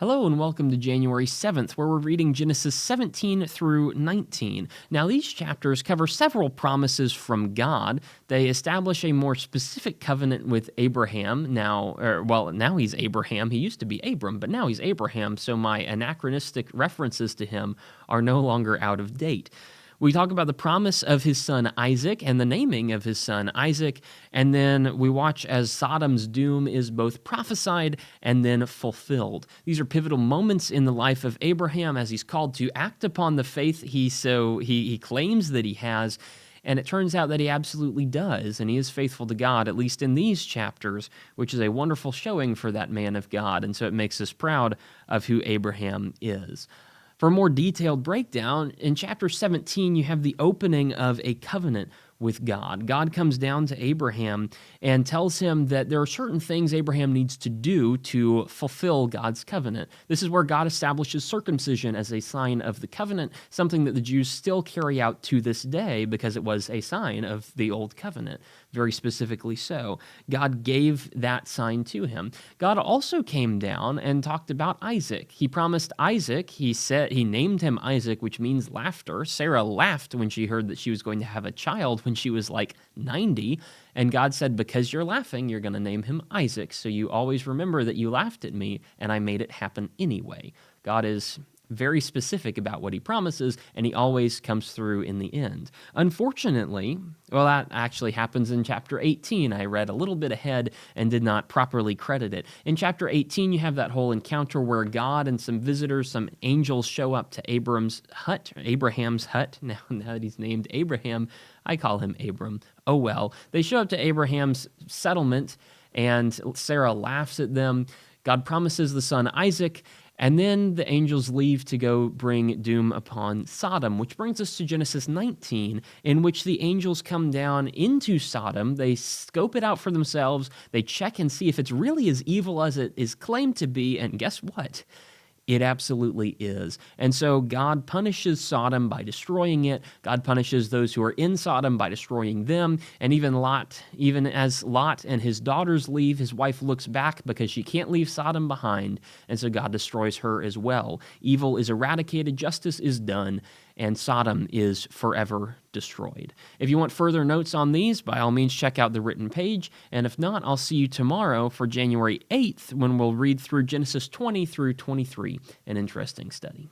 Hello and welcome to January 7th, where we're reading Genesis 17 through 19. Now, these chapters cover several promises from God. They establish a more specific covenant with Abraham. Now he's Abraham. He used to be Abram, but now he's Abraham, so my anachronistic references to him are no longer out of date. We talk about the promise of his son Isaac and the naming of his son Isaac, and then we watch as Sodom's doom is both prophesied and then fulfilled. These are pivotal moments in the life of Abraham as he's called to act upon the faith he claims that he has, and it turns out that he absolutely does, and he is faithful to God, at least in these chapters, which is a wonderful showing for that man of God, and so it makes us proud of who Abraham is. For a more detailed breakdown, in chapter 17, you have the opening of a covenant with God. God comes down to Abraham and tells him that there are certain things Abraham needs to do to fulfill God's covenant. This is where God establishes circumcision as a sign of the covenant, something that the Jews still carry out to this day because it was a sign of the old covenant, very specifically so. God gave that sign to him. God also came down and talked about Isaac. He promised Isaac, he named him Isaac, which means laughter. Sarah laughed when she heard that she was going to have a child when she was like 90, and God said, because you're laughing, you're going to name him Isaac, so you always remember that you laughed at me, and I made it happen anyway. God is very specific about what he promises, and he always comes through in the end. Unfortunately, that actually happens in chapter 18. I read a little bit ahead and did not properly credit it. In chapter 18, you have that whole encounter where God and some visitors, some angels show up to Abraham's hut. Now that he's named Abraham, I call him Abram. Oh well. They show up to Abraham's settlement, and Sarah laughs at them. God promises the son Isaac, and then the angels leave to go bring doom upon Sodom, which brings us to Genesis 19, in which the angels come down into Sodom. They scope it out for themselves. They check and see if it's really as evil as it is claimed to be, and guess what? It absolutely is. And so God punishes Sodom by destroying it. God punishes those who are in Sodom by destroying them. And even as Lot and his daughters leave, his wife looks back because she can't leave Sodom behind. And so God destroys her as well. Evil is eradicated, justice is done, and Sodom is forever destroyed. If you want further notes on these, by all means, check out the written page. And if not, I'll see you tomorrow for January 8th when we'll read through Genesis 20 through 23, an interesting study.